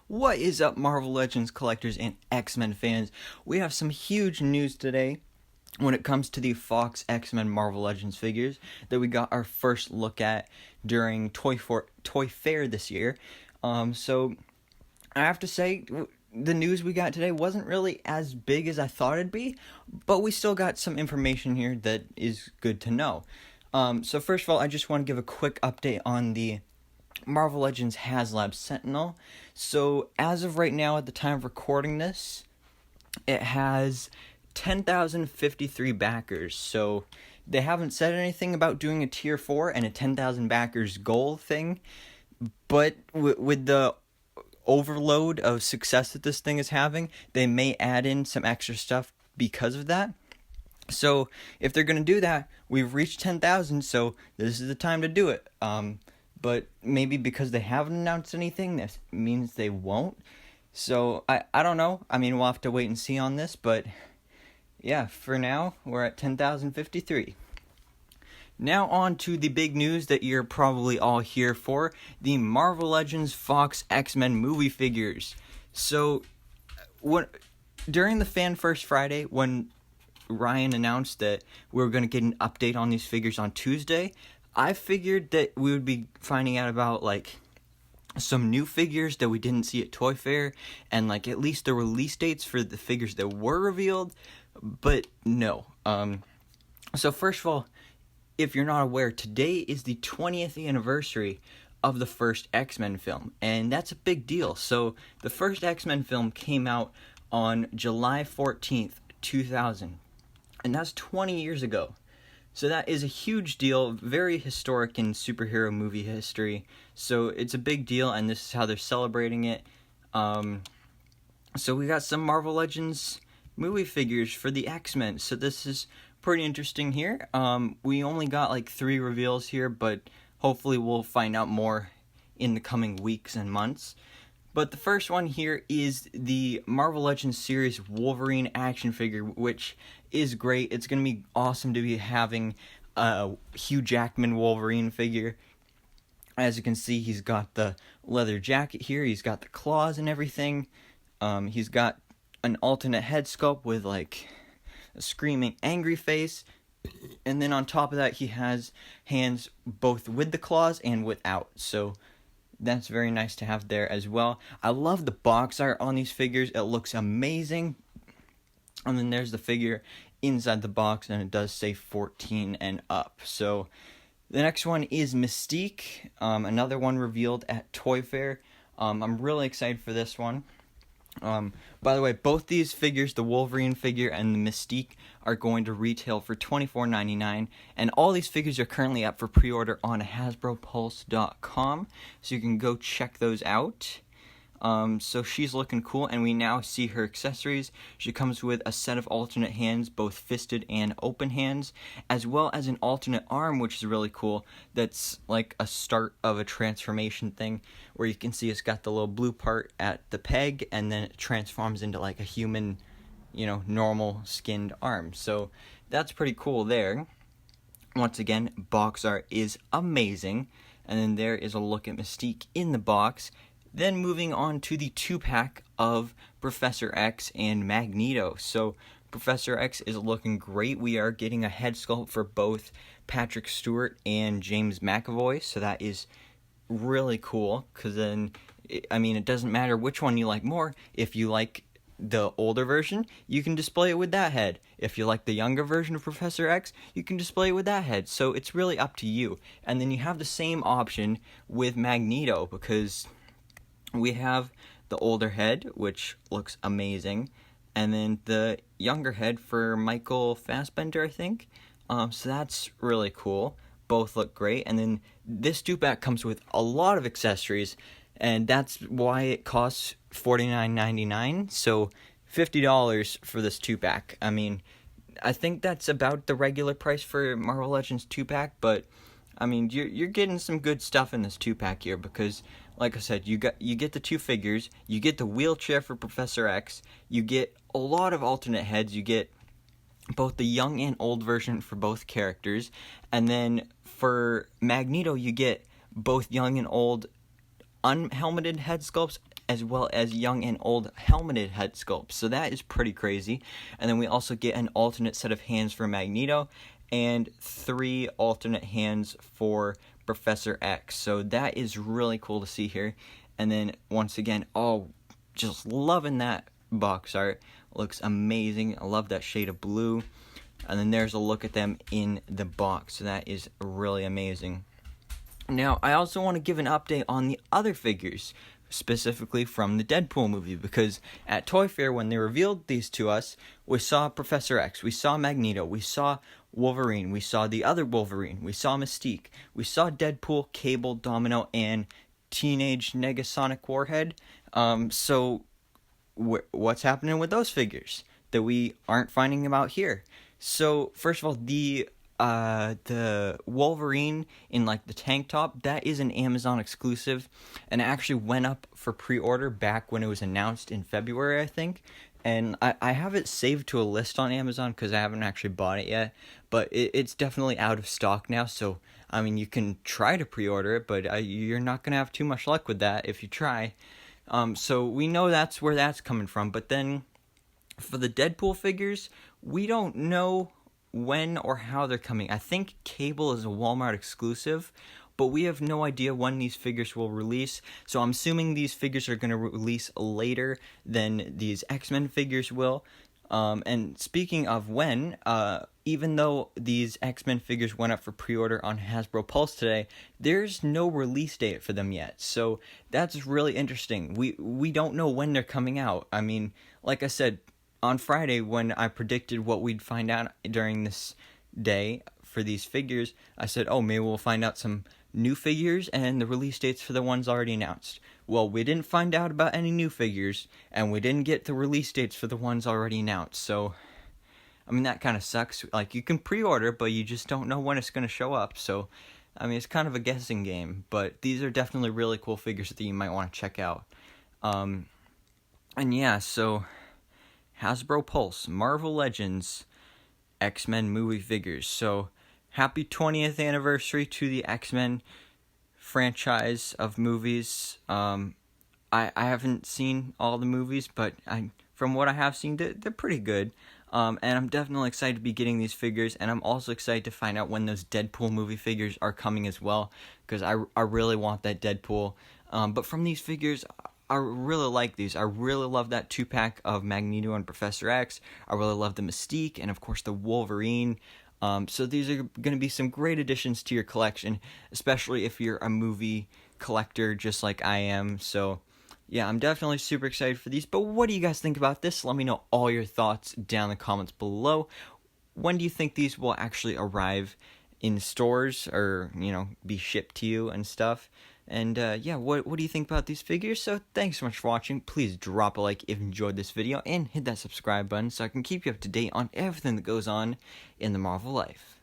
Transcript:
What is up, Marvel Legends collectors and X-Men fans? We have some huge news today when it comes to the Fox X-Men Marvel Legends figures that we got our first look at during Toy Fair this year. So I have to say, the news we got today wasn't really as big as I thought it'd be, but we still got some information here that is good to know. So first of all, I just want to give a quick update on the Marvel Legends HasLab Sentinel. So as of right now, at the time of recording this, it has 10,053 backers. So they haven't said anything about doing a tier 4 and a 10,000 backers goal thing, but with the overload of success that this thing is having, they may add in some extra stuff because of that. So if they're going to do that, we've reached 10,000, so this is the time to do it. But maybe because they haven't announced anything, that means they won't. So I don't know. I mean, we'll have to wait and see on this, but yeah, for now, we're at 10,053. Now on to the big news that you're probably all here for, the Marvel Legends Fox X-Men movie figures. So, during the Fan First Friday, when Ryan announced that we were going to get an update on these figures on Tuesday, I figured that we would be finding out about, like, some new figures that we didn't see at Toy Fair, and, like, at least the release dates for the figures that were revealed, but no. So first of all, if you're not aware, today is the 20th anniversary of the first X-Men film, and that's a big deal. So the first X-Men film came out on July 14th, 2000, and that's 20 years ago. So that is a huge deal, very historic in superhero movie history. So it's a big deal, and this is how they're celebrating it. So we got some Marvel Legends movie figures for the X-Men. So this is pretty interesting here. We only got like 3 reveals here, but hopefully we'll find out more in the coming weeks and months. But the first one here is the Marvel Legends series Wolverine action figure, which is great. It's going to be awesome to be having a Hugh Jackman Wolverine figure. As you can see, he's got the leather jacket here. He's got the claws and everything. He's got an alternate head sculpt with like a screaming angry face. And then on top of that, he has hands both with the claws and without. So that's very nice to have there as well. I love the box art on these figures. It looks amazing. And then there's the figure inside the box, and it does say 14 and up. So the next one is Mystique, another one revealed at Toy Fair. I'm really excited for this one. By the way, both these figures, the Wolverine figure and the Mystique, are going to retail for $24.99, and all these figures are currently up for pre-order on HasbroPulse.com, so you can go check those out. So she's looking cool, and we now see her accessories. She comes with a set of alternate hands, both fisted and open hands, as well as an alternate arm, which is really cool. That's like a start of a transformation thing, where you can see it's got the little blue part at the peg, and then it transforms into like a human, normal skinned arm. So that's pretty cool there. Once again, box art is amazing. And then there is a look at Mystique in the box. Then moving on to the 2-pack of Professor X and Magneto. So Professor X is looking great. We are getting a head sculpt for both Patrick Stewart and James McAvoy. So that is really cool, because then, it doesn't matter which one you like more. If you like the older version, you can display it with that head. If you like the younger version of Professor X, you can display it with that head. So it's really up to you. And then you have the same option with Magneto, because we have the older head, which looks amazing, and then the younger head for Michael Fassbender, I think. So that's really cool. Both look great. And then this 2-pack comes with a lot of accessories, and that's why it costs $49.99. So $50 for this 2-pack. I think that's about the regular price for Marvel Legends 2-pack, but you're getting some good stuff in this 2-pack here, because like I said, you get the 2 figures, you get the wheelchair for Professor X, you get a lot of alternate heads, you get both the young and old version for both characters, and then for Magneto you get both young and old unhelmeted head sculpts as well as young and old helmeted head sculpts. So that is pretty crazy. And then we also get an alternate set of hands for Magneto and 3 alternate hands for Professor X. So that is really cool to see here. And then once again, just loving that box art. Looks amazing. I love that shade of blue. And then there's a look at them in the box. So that is really amazing. Now, I also want to give an update on the other figures, specifically from the Deadpool movie, because at Toy Fair, when they revealed these to us, we saw Professor X, we saw Magneto, we saw Wolverine, we saw the other Wolverine, we saw Mystique, we saw Deadpool, Cable, Domino, and Teenage Negasonic Warhead. So what's happening with those figures that we aren't finding about here? So first of all, the Wolverine in like the tank top, that is an Amazon exclusive, and it actually went up for pre-order back when it was announced in February, I think. And I have it saved to a list on Amazon because I haven't actually bought it yet, but it's definitely out of stock now. So I mean, you can try to pre-order it, but you're not gonna have too much luck with that if you try. So we know that's where that's coming from. But then for the Deadpool figures, we don't know when or how they're coming. I think Cable is a Walmart exclusive, but we have no idea when these figures will release. So I'm assuming these figures are going to release later than these X-Men figures will. And speaking of when, even though these X-Men figures went up for pre-order on Hasbro Pulse today, there's no release date for them yet. So that's really interesting. We don't know when they're coming out. I mean, like I said, on Friday when I predicted what we'd find out during this day for these figures, I said, maybe we'll find out some new figures and the release dates for the ones already announced. Well, we didn't find out about any new figures, and we didn't get the release dates for the ones already announced. So, I mean, that kind of sucks. Like, you can pre-order, but you just don't know when it's going to show up. So, I mean, it's kind of a guessing game. But these are definitely really cool figures that you might want to check out. And yeah, so Hasbro Pulse, Marvel Legends, X-Men movie figures. So, happy 20th anniversary to the X-Men franchise of movies. I haven't seen all the movies, but from what I have seen, they're pretty good. And I'm definitely excited to be getting these figures, and I'm also excited to find out when those Deadpool movie figures are coming as well, because I really want that Deadpool. But from these figures, I really like these. I really love that 2-pack of Magneto and Professor X. I really love the Mystique and, of course, the Wolverine. So these are going to be some great additions to your collection, especially if you're a movie collector just like I am. So, yeah, I'm definitely super excited for these. But what do you guys think about this? Let me know all your thoughts down in the comments below. When do you think these will actually arrive in stores or, be shipped to you and stuff? And, yeah, what do you think about these figures? So, thanks so much for watching. Please drop a like if you enjoyed this video, and hit that subscribe button so I can keep you up to date on everything that goes on in the Marvel life.